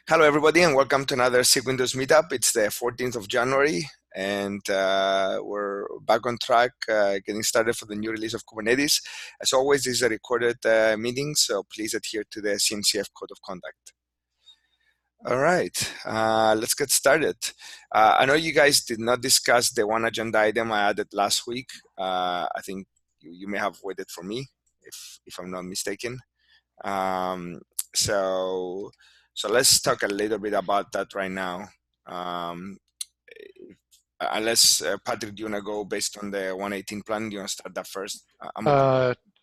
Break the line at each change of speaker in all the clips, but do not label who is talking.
Hello, everybody, and welcome to another SIG Windows meetup. It's the 14th of January, and we're back on track, getting started for the new release of Kubernetes. As always, this is a recorded meeting, so please adhere to the CNCF Code of Conduct. All right, let's get started. I know you guys did not discuss the one agenda item I added last week. I think you may have waited for me, if I'm not mistaken. So let's talk a little bit about that right now. Unless, Patrick, do you want to go based on the 118 plan? Do you want to start that first?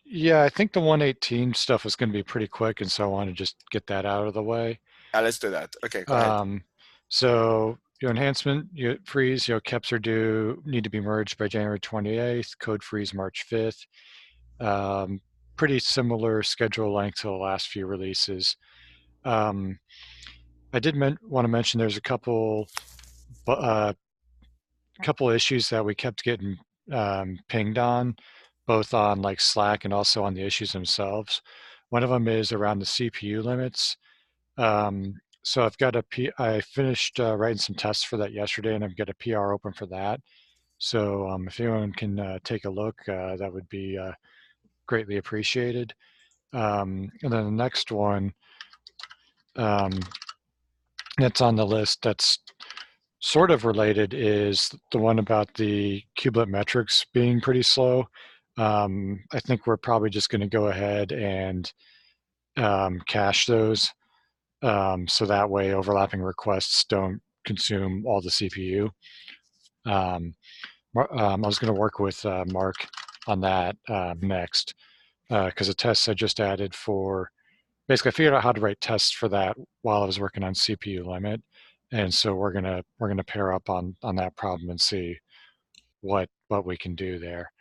Yeah, I think the 118 stuff is going to be pretty quick, and so I want to just get that out of the way.
Let's do that. Okay, go ahead.
So your enhancement, your freeze, KEPs are need to be merged by January 28th, code freeze March 5th. Pretty similar schedule length to the last few releases. I did want to mention there's a couple issues that we kept getting pinged on, both on like Slack and also on the issues themselves. One of them is around the CPU limits. So I finished writing some tests for that yesterday, and I've got a PR open for that. So if anyone can take a look, that would be greatly appreciated. And then the next one that's on the list that's sort of related is the one about the kubelet metrics being pretty slow. I think we're probably just going to go ahead and cache those, so that way overlapping requests don't consume all the CPU. I was going to work with Mark on that next, because the tests I just added for, basically I figured out how to write tests for that while I was working on CPU limit. And so we're gonna pair up on that problem and see what we can do there.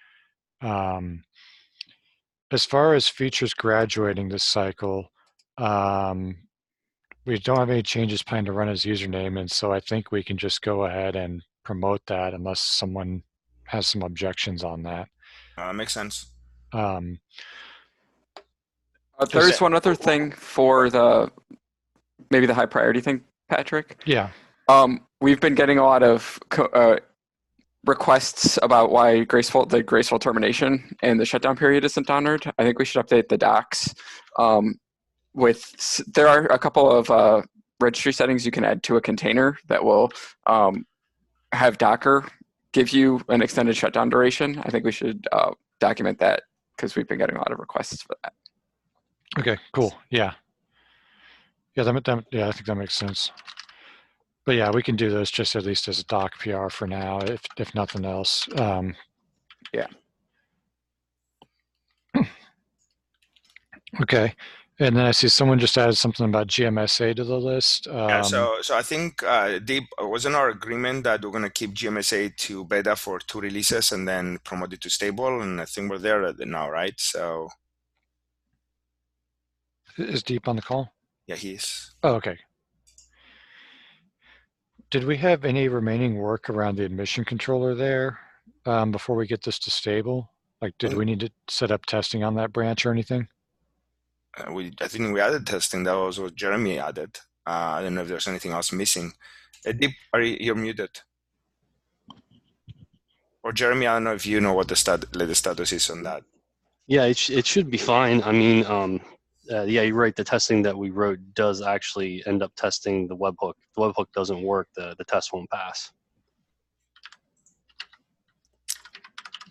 As far as features graduating this cycle, we don't have any changes planned to run as username, and so I think we can just go ahead and promote that unless someone has some objections on that.
Makes sense.
There's one other thing for maybe the high priority thing, Patrick.
Yeah.
We've been getting a lot of requests about why the graceful termination and the shutdown period isn't honored. I think we should update the docs. There are a couple of registry settings you can add to a container that will have Docker give you an extended shutdown duration. I think we should document that because we've been getting a lot of requests for that.
Okay, cool. Yeah, I think that makes sense. But yeah, we can do those just at least as a doc PR for now, if nothing else.
Yeah.
Okay, and then I see someone just added something about GMSA to the list.
Yeah, so I think Deep wasn't our agreement that we're going to keep GMSA to beta for 2 releases and then promote it to stable, and I think we're there now, right? So
is Deep on the call?
Yeah, he is.
Oh, okay. Did we have any remaining work around the admission controller there before we get this to stable? Like, did we need to set up testing on that branch or anything?
I think we added testing. That was what Jeremy added. I don't know if there's anything else missing. Deep, you're muted. Or Jeremy, I don't know if you know what the latest status is on that.
Yeah, it should be fine. I mean, yeah, you're right. The testing that we wrote does actually end up testing the webhook. If the webhook doesn't work, the test won't pass.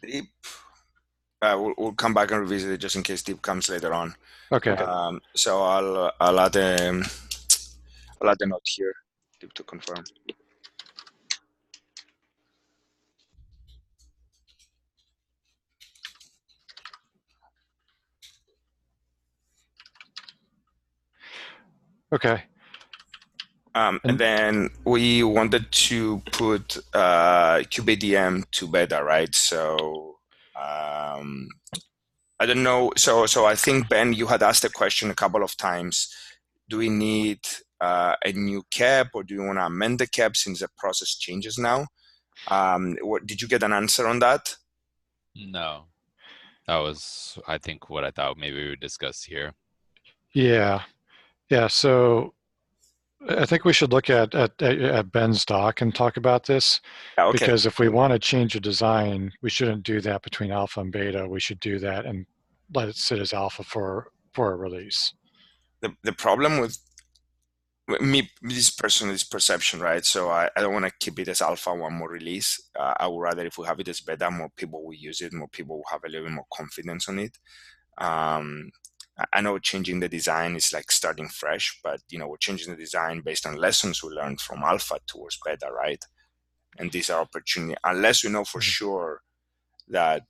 Deep, we'll come back and revisit it just in case Deep comes later on.
Okay.
So I'll add a note here, Deep, to confirm.
Okay.
And then we wanted to put kubeadm to beta, right? So I don't know. So I think, Ben, you had asked a question a couple of times. Do we need a new KEP, or do you want to amend the KEP since the process changes now? Did you get an answer on that?
No. That was, I think, what I thought maybe we would discuss here.
Yeah. So I think we should look at Ben's doc and talk about this,
Yeah, okay.
because if we want to change a design, we shouldn't do that between alpha and beta. We should do that and let it sit as alpha for a release.
The problem with me, this personal perception, right? So I don't want to keep it as alpha one more release. I would rather if we have it as beta, more people will use it, more people will have a little bit more confidence on it. I know changing the design is like starting fresh, but we're changing the design based on lessons we learned from alpha towards beta, right? And these are opportunity, unless we know for sure that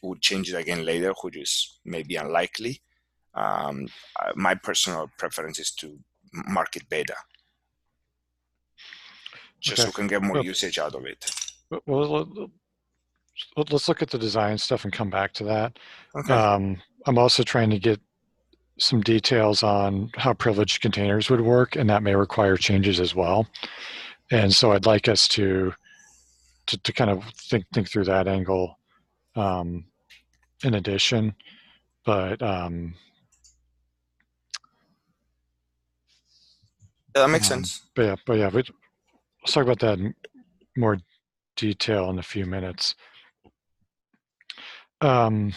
would change it again later, which is maybe unlikely. My personal preference is to market beta, just so we can get more usage out of it.
Well, let's look at the design stuff and come back to that.
Okay.
I'm also trying to get some details on how privileged containers would work, and that may require changes as well. And so I'd like us to kind of think through that angle in addition. But
that makes sense.
But yeah, let's talk about that in more detail in a few minutes. Wow,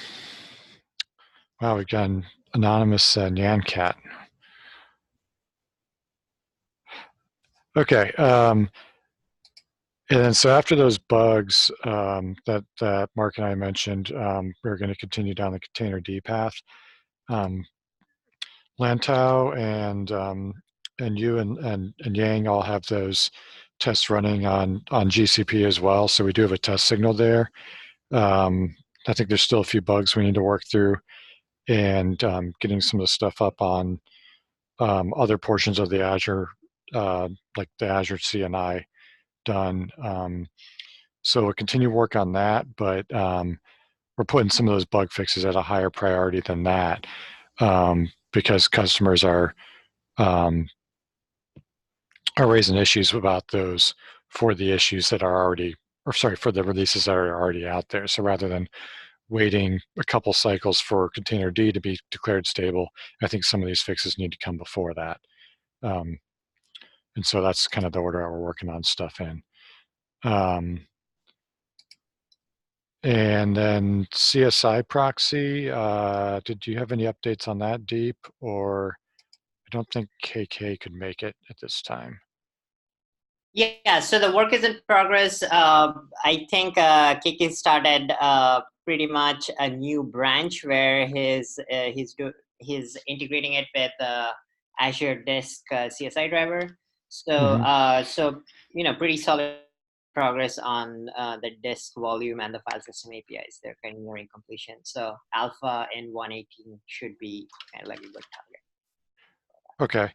we've got an anonymous Nyan cat. Okay. And then so after those bugs that Mark and I mentioned, we're going to continue down the container D path. Lantau and you and Yang all have those tests running on GCP as well. So we do have a test signal there. I think there's still a few bugs we need to work through, and getting some of the stuff up on other portions of the Azure, like the Azure CNI done. So we'll continue work on that, but we're putting some of those bug fixes at a higher priority than that, because customers are raising issues about those for the issues that are already, or sorry, for the releases that are already out there. So rather than waiting a couple cycles for container D to be declared stable, I think some of these fixes need to come before that. And so that's kind of the order that we're working on stuff in. And then CSI proxy, did you have any updates on that, Deep? Or I don't think KK could make it at this time.
Yeah, so the work is in progress. I think KK started pretty much a new branch where he's integrating it with Azure Disk CSI driver. So so pretty solid progress on the disk volume and the file system APIs. They're kind of nearing completion. So alpha in 118 should be kind of like a good target.
Okay.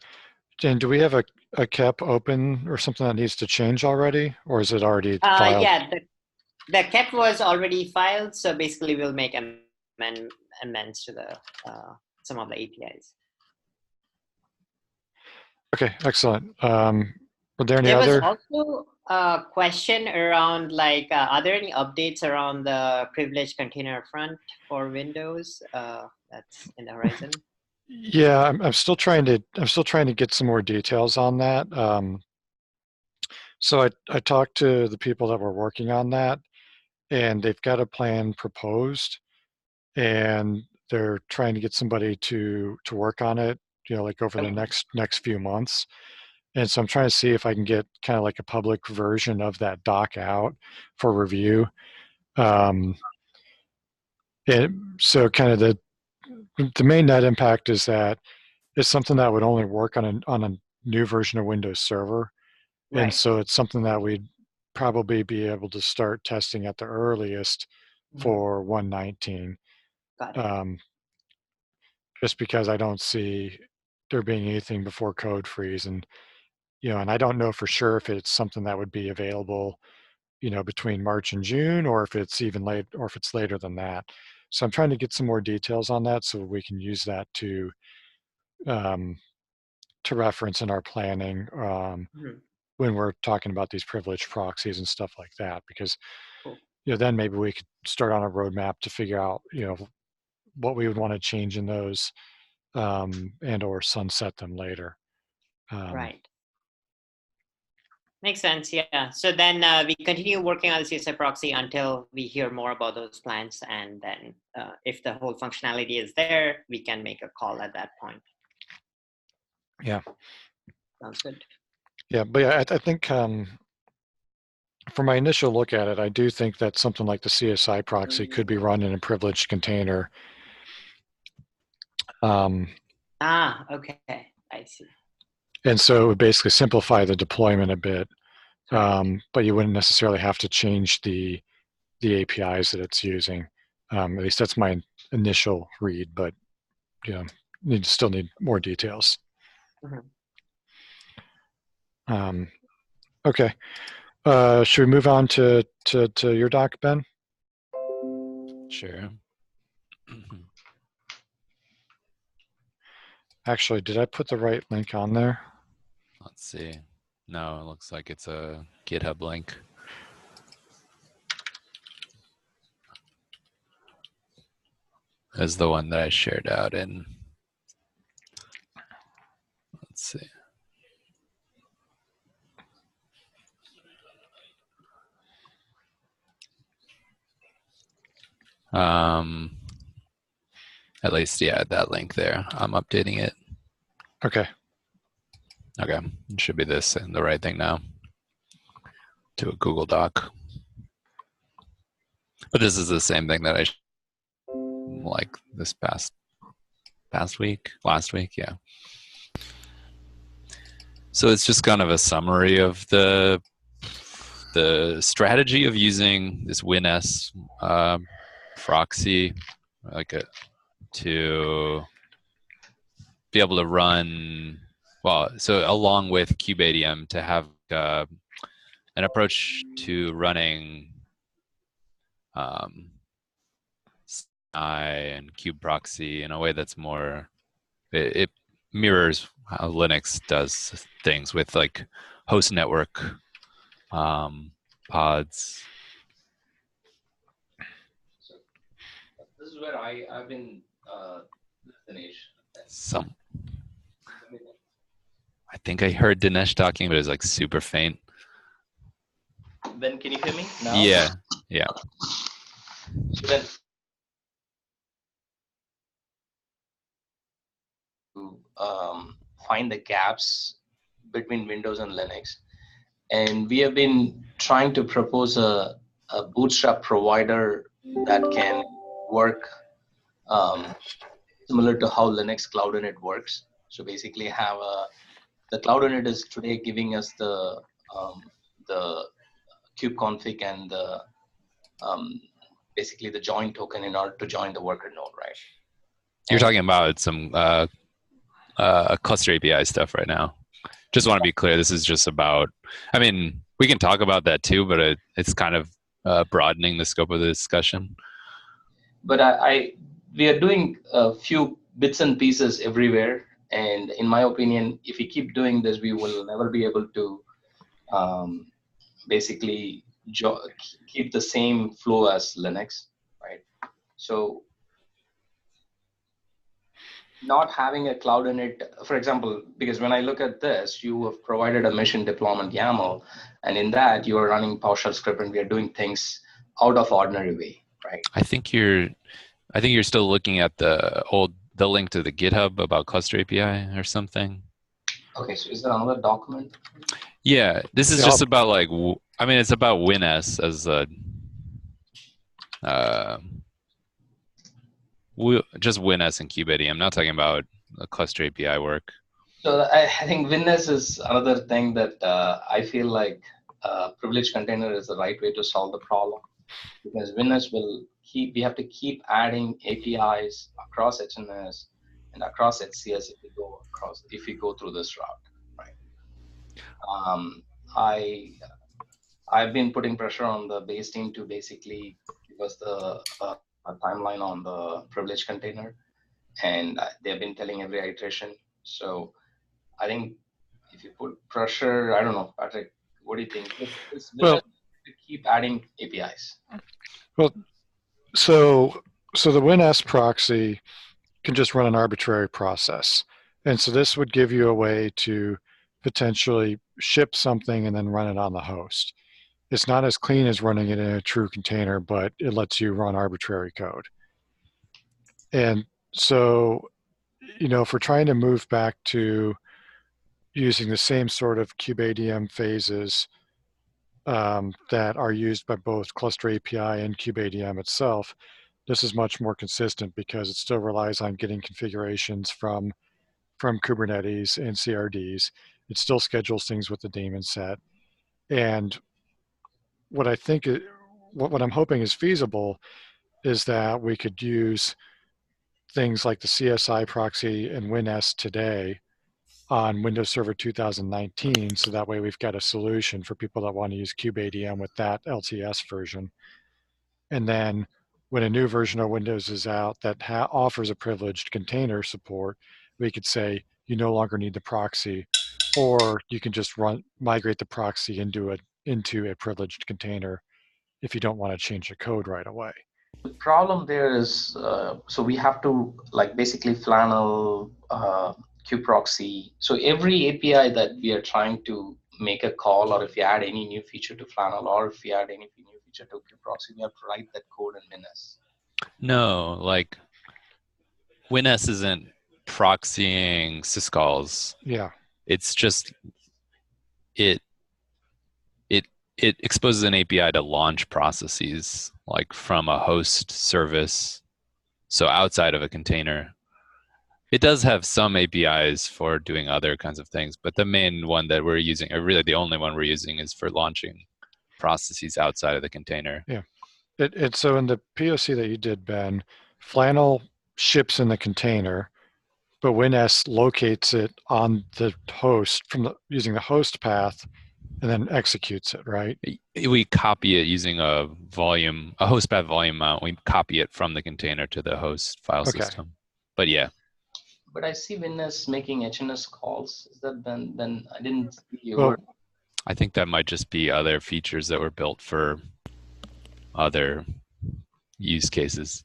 And do we have a KEP open or something that needs to change already, or is it already filed?
Yeah, the KEP was already filed, so basically we'll make amendments to the some of the APIs.
Okay, excellent. Were there any
there
other?
was also a question around like, are there any updates around the privileged container front for Windows that's in the horizon?
Yeah, I'm still trying to get some more details on that. So I talked to the people that were working on that, and they've got a plan proposed, and they're trying to get somebody to work on it, like over the next few months. And so I'm trying to see if I can get kind of like a public version of that doc out for review. And so kind of the main net impact is that it's something that would only work on a new version of Windows Server.
Right.
And so it's something that we'd probably be able to start testing at the earliest for 119.
Got it.
Just because I don't see there being anything before code freeze, and and I don't know for sure if it's something that would be available, between March and June, or if it's even late, or if it's later than that. So I'm trying to get some more details on that so we can use that to reference in our planning when we're talking about these privileged proxies and stuff like that, because then maybe we could start on a roadmap to figure out what we would want to change in those and or sunset them later.
Right. Makes sense, yeah. So then we continue working on the CSI proxy until we hear more about those plans. And then if the whole functionality is there, we can make a call at that point.
Yeah.
Sounds good.
Yeah, but yeah, I think for my initial look at it, I do think that something like the CSI proxy could be run in a privileged container.
Okay, I see.
And so it would basically simplify the deployment a bit, but you wouldn't necessarily have to change the APIs that it's using. At least that's my initial read, but you know, still need more details.
Mm-hmm.
Okay. Should we move on to your doc, Ben?
Sure.
Actually, did I put the right link on there?
Let's see. No, it looks like it's a GitHub link. As the one that I shared out in. Let's see. At least, yeah, that link there. I'm updating it.
Okay.
Okay, it should be this and the right thing now. To a Google Doc. But this is the same thing that I like this last week, yeah. So it's just kind of a summary of the strategy of using this WinS proxy, to be able to run, well, so along with KubeADM to have an approach to running and kube proxy in a way that's more, it mirrors how Linux does things with like host network pods.
So this is where I've been Dinesh.
I think I heard Dinesh talking, but it was like super faint.
Ben, can you hear me now?
Yeah.
So then, find the gaps between Windows and Linux, and we have been trying to propose a bootstrap provider that can work similar to how Linux Cloud Init works. So basically, have the Cloud Init is today giving us the kube config and the basically the join token in order to join the worker node, right?
You're talking about some cluster API stuff right now. Just want to be clear, this is just about, I mean, we can talk about that too, but it's kind of broadening the scope of the discussion.
But we are doing a few bits and pieces everywhere. And in my opinion, if we keep doing this, we will never be able to basically keep the same flow as Linux, right? So not having a cloud init, for example, because when I look at this, you have provided a mission deployment YAML, and in that you are running PowerShell script, and we are doing things out of ordinary way, right?
I think you're still looking at the link to the GitHub about cluster API or something.
Okay, so is there another document?
Yeah, this is just about like, I mean, it's about WinS as a just WinS and KubeADM. I'm not talking about the cluster API work.
So I think WinS is another thing that I feel like privileged container is the right way to solve the problem, because WinS we have to keep adding APIs across HNS and across HCS if we go through this route, right? I've been putting pressure on the base team to basically give us the timeline on the privileged container, and they've been telling every iteration. So I think if you put pressure, I don't know, Patrick, what do you think? Well, keep adding APIs.
Well, so the WinS proxy can just run an arbitrary process, and so this would give you a way to potentially ship something and then run it on the host. It's not as clean as running it in a true container, but it lets you run arbitrary code. And so, if we're trying to move back to using the same sort of kubeadm phases that are used by both Cluster API and kubeadm itself, this is much more consistent because it still relies on getting configurations from Kubernetes and CRDs. It still schedules things with the daemon set. And what I think, what I'm hoping is feasible is that we could use things like the CSI proxy and WinS today on Windows Server 2019, so that way we've got a solution for people that want to use kubeadm with that LTS version. And then when a new version of Windows is out that offers a privileged container support, we could say you no longer need the proxy, or you can just migrate the proxy into a privileged container if you don't want to change the code right away.
The problem there is, so we have to basically flannel kubeproxy. So every API that we are trying to make a call, or if you add any new feature to flannel, or if you add any new feature to kubeproxy, we have to write that code in WinS.
No, WinS isn't proxying syscalls.
Yeah.
It's just it exposes an API to launch processes from a host service, so outside of a container. It does have some APIs for doing other kinds of things, but the main one that we're using, or really the only one we're using, is for launching processes outside of the container.
Yeah. So in the POC that you did, Ben, Flannel ships in the container, but WinS locates it on the host using the host path, and then executes it, right?
We copy it using a host path volume mount. We copy it from the container to the host file system. But yeah.
But I see WinS making HNS calls. Is that then I didn't see your...
Well,
I think that might just be other features that were built for other use cases.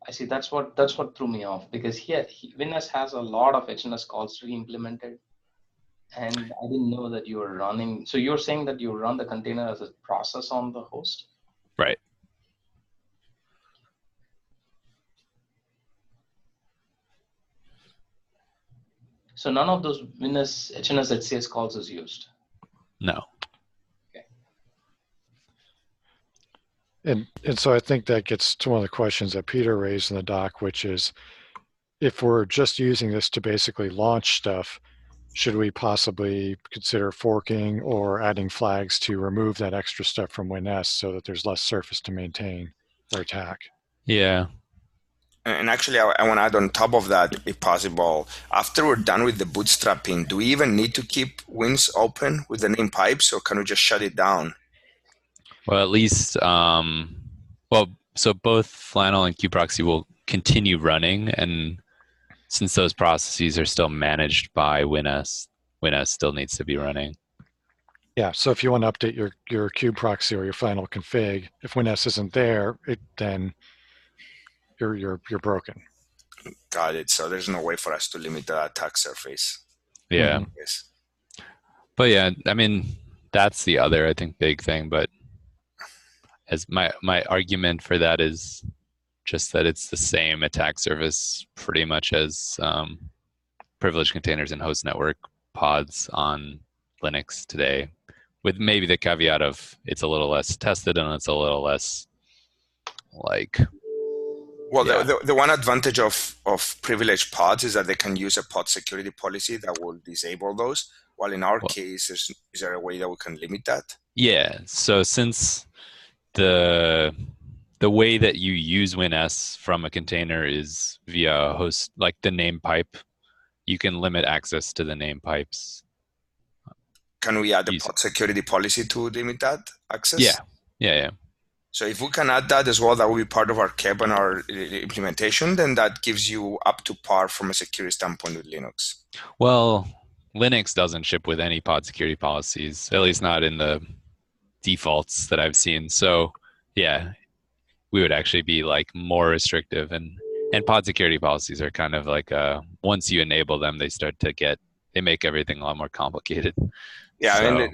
I see. That's what threw me off, because here WinS has a lot of HNS calls re-implemented, and I didn't know that you were running. So you're saying that you run the container as a process on the host?
Right.
So none of those WinS HNS HCS calls is used?
No.
And so I think that gets to one of the questions that Peter raised in the doc, which is, if we're just using this to basically launch stuff, should we possibly consider forking or adding flags to remove that extra stuff from WinS so that there's less surface to maintain or attack?
Yeah.
And actually, I want to add on top of that, if possible, after we're done with the bootstrapping, do we even need to keep Wins open with the name pipes, or can we just shut it down?
Well, at least, so both Flannel and kubeproxy will continue running, and since those processes are still managed by WinS, WinS still needs to be running.
Yeah, so if you want to update your kubeproxy or your final config, if WinS isn't there, then you're broken.
Got it. So there's no way for us to limit the attack surface.
Yeah.
Yes.
But yeah, I mean, that's the other, I think, big thing. But as my argument for that is just that it's the same attack surface pretty much as privileged containers and host network pods on Linux today, with maybe the caveat of it's a little less tested and it's a little less
Well, yeah. the one advantage of privileged pods is that they can use a pod security policy that will disable those. While in our case, is there a way that we can limit that?
Yeah. So since the way that you use WinS from a container is via a host, like the name pipe, you can limit access to the name pipes.
Can we add a pod security policy to limit that access?
Yeah.
So if we can add that as well, that will be part of our KEB and our implementation, then that gives you up to par from a security standpoint with Linux.
Well, Linux doesn't ship with any pod security policies, at least not in the defaults that I've seen. So yeah, we would actually be more restrictive, and pod security policies are kind of once you enable them, they start to get they make everything a lot more complicated.
Yeah,
So,
I mean,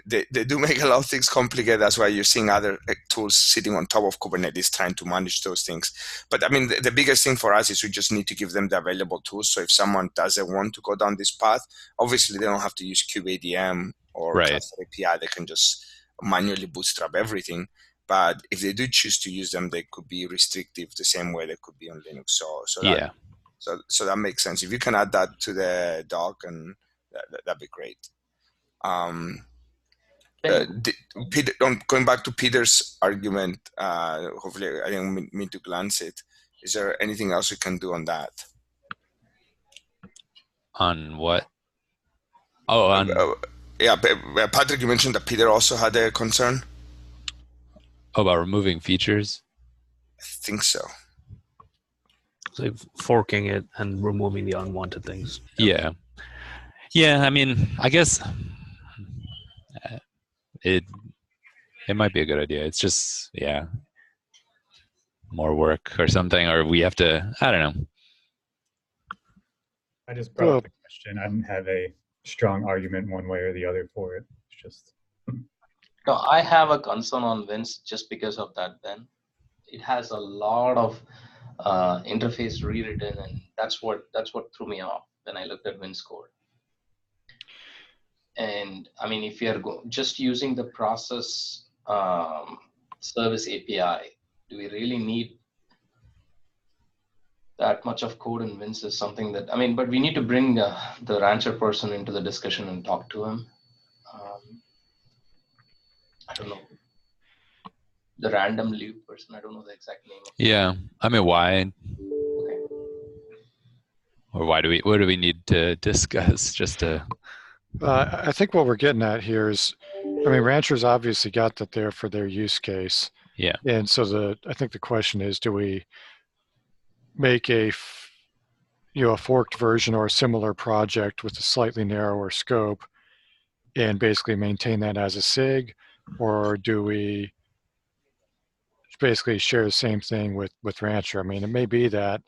they do make a lot of things complicated. That's why you're seeing other tools sitting on top of Kubernetes trying to manage those things. But I mean, the biggest thing for us is we just need to give them the available tools. So if someone doesn't want to go down this path, obviously they don't have to use kubeadm or
right.
Cluster API. They can just manually bootstrap everything. But if they do choose to use them, they could be restrictive the same way they could be on Linux.
Yeah.
So that makes sense. If you can add that to the doc, and that'd be great. Peter, going back to Peter's argument, hopefully I didn't mean to glance it. Is there anything else we can do on that?
On what? Oh, on
yeah, Patrick, you mentioned that Peter also had a concern.
about removing features.
I think so.
So forking it and removing the unwanted things.
Yeah. I mean, I guess it might be a good idea. It's just more work or something, or we have to. I don't know.
I just brought up the question. I didn't have a strong argument one way or the other for it. It's just.
No, I have a concern on Wins just because of that, Ben. It has a lot of interface rewritten, and that's what threw me off when I looked at Wins code. And I mean, if you're just using the process service API, do we really need that much of code in Wins? Is something that, I mean, but we need to bring the Rancher person into the discussion and talk to him. I don't know. The random loop person, I don't know the exact name.
Yeah, I mean, why?
Okay.
Or what do we need to discuss just to?
I think what we're getting at here is, I mean, ranchers obviously got that there for their use case.
Yeah.
And so I think the question is, do we make a forked version or a similar project with a slightly narrower scope and basically maintain that as a SIG, or do we basically share the same thing with Rancher? I mean, it may be that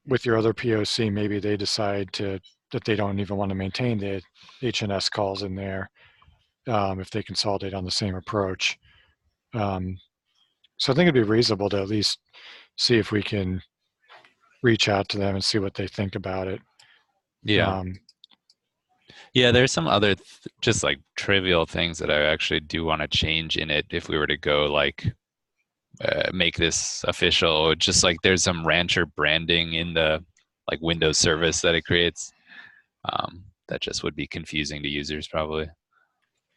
with your other POC, maybe they decide that they don't even want to maintain the HNS calls in there if they consolidate on the same approach. So I think it'd be reasonable to at least see if we can reach out to them and see what they think about it.
Yeah. There's some other just like trivial things that I actually do want to change in it if we were to go like make this official. Just like there's some Rancher branding in the like Windows service that it creates. That just would be confusing to users probably.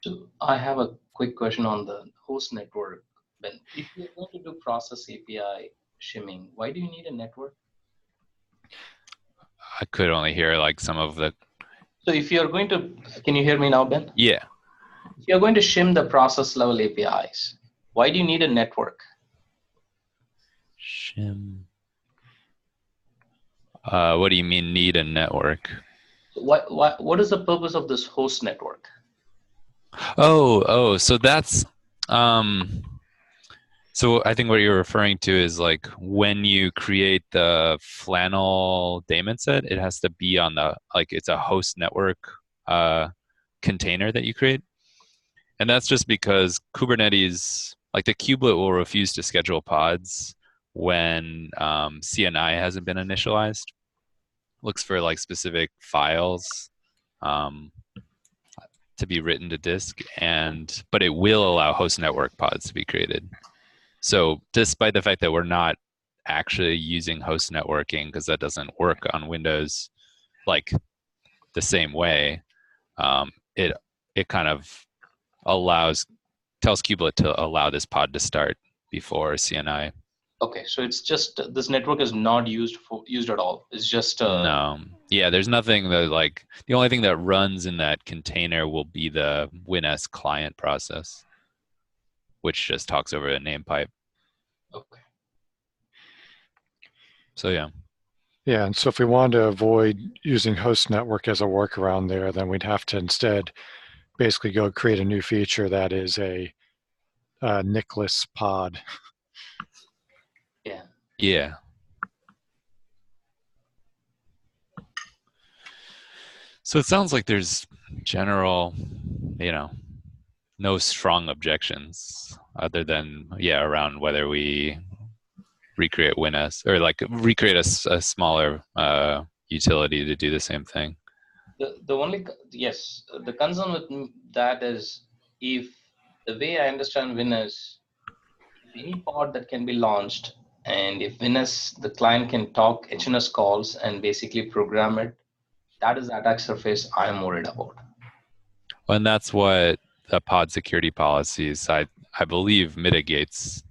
So I have a quick question on the host network. Ben, if you're going to do process API shimming, why do you need a network?
I could only hear like some of the.
So if you're going to, can you hear me now, Ben?
Yeah.
If you're going to shim the process level APIs, why do you need a network?
Shim. What do you mean need a network?
What is the purpose of this host network?
So that's so I think what you're referring to is like when you create the flannel daemon set, it has to be on the it's a host network container that you create. And that's just because Kubernetes, like the kubelet will refuse to schedule pods when CNI hasn't been initialized. Looks for like specific files to be written to disk, but it will allow host network pods to be created. So despite the fact that we're not actually using host networking because that doesn't work on Windows like the same way, it kind of tells kubelet to allow this pod to start before CNI.
Okay, so it's just this network is not used at all. It's just
no. Yeah, there's nothing that like the only thing that runs in that container will be the WinS client process, which just talks over a name pipe.
Okay.
So yeah.
Yeah, and so if we wanted to avoid using host network as a workaround there, then we'd have to instead basically go create a new feature that is a Nicholas pod.
Yeah.
Yeah. So it sounds like there's general, no strong objections other than, around whether we recreate WinS or like recreate a smaller utility to do the same thing.
The only, yes, the concern with that is if the way I understand WinS, any pod that can be launched, and if WinS, the client can talk HNS calls and basically program it, that is the attack surface I'm worried about.
And that's what the pod security policies, I believe, mitigates.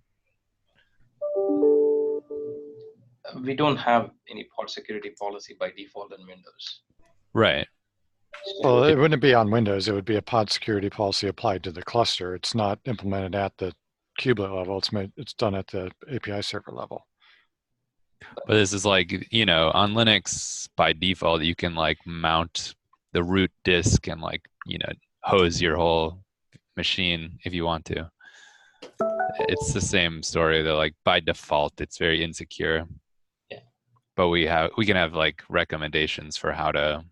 We don't have any pod security policy by default in Windows.
Right.
Well, it wouldn't be on Windows. It would be a pod security policy applied to the cluster. It's not implemented at the kubelet level. It's done at the API server level.
But this is like, on Linux by default, you can like mount the root disk and like, hose your whole machine if you want to. It's the same story that like by default, it's very insecure.
Yeah.
But we can have like recommendations for how to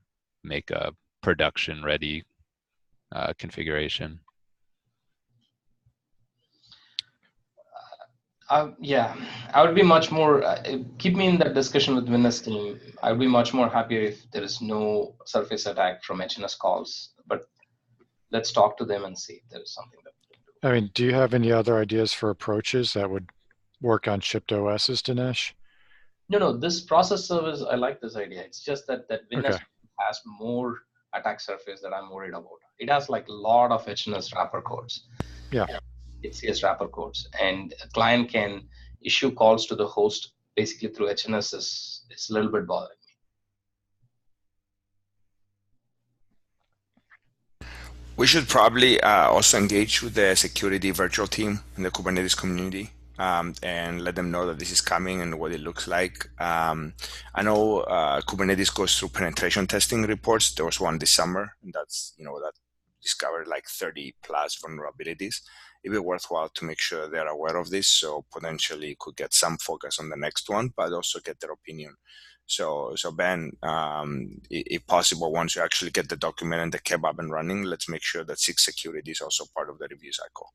make a production ready configuration.
Yeah, I would be much more, keep me in that discussion with WinS team. I would be much more happier if there is no surface attack from HNS calls, but let's talk to them and see if there is something that we can do.
I mean, do you have any other ideas for approaches that would work on shipped OSs, Dinesh?
No, this process service, I like this idea. It's just that WinS has more attack surface that I'm worried about. It has like a lot of HNS wrapper codes.
Yeah.
It's CS wrapper codes, and a client can issue calls to the host basically through HNS. It's a little bit bothering me.
We should probably also engage with the security virtual team in the Kubernetes community and let them know that this is coming and what it looks like. I know Kubernetes goes through penetration testing reports. There was one this summer, and that's, that discovered like 30 plus vulnerabilities. It'd be worthwhile to make sure they're aware of this, so potentially could get some focus on the next one, but also get their opinion. So Ben, if possible, once you actually get the document and the KEB up and running, let's make sure that SIG security is also part of the review cycle.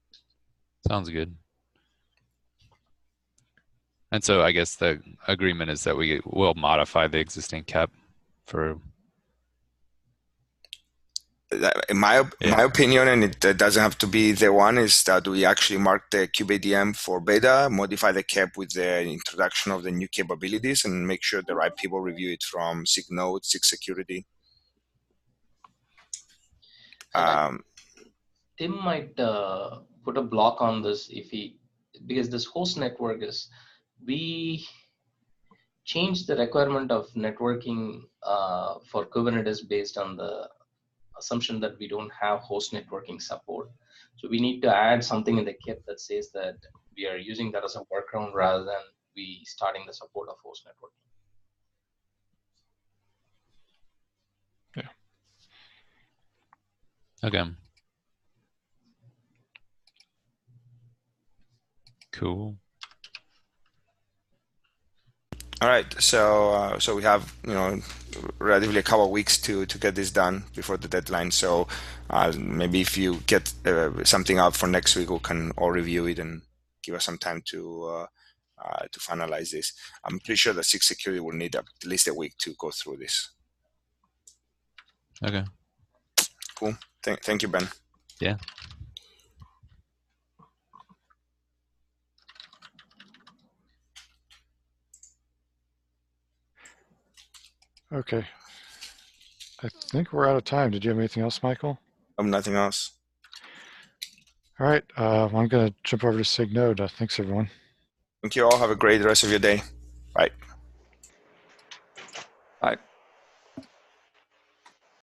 Sounds good. And so I guess the agreement is that we will modify the existing KEB for.
In my opinion, and it doesn't have to be the one, is that we actually mark the kubeadm for beta, modify the KEB with the introduction of the new capabilities, and make sure the right people review it from SIG Node, SIG Security.
Tim might put a block on this because this host network we changed the requirement of networking for Kubernetes based on the assumption that we don't have host networking support. So we need to add something in the kit that says that we are using that as a workaround rather than we starting the support of host networking.
Yeah. Okay. Cool.
All right, so we have relatively a couple of weeks to get this done before the deadline. So maybe if you get something out for next week, we can all review it and give us some time to finalize this. I'm pretty sure that SIG Security will need at least a week to go through this.
Okay.
Cool. Thank you, Ben.
Yeah.
Okay. I think we're out of time. Did you have anything else, Michael?
Nothing else.
All right. I'm going to jump over to SIG Node. Thanks, everyone.
Thank you all. Have a great rest of your day. Bye.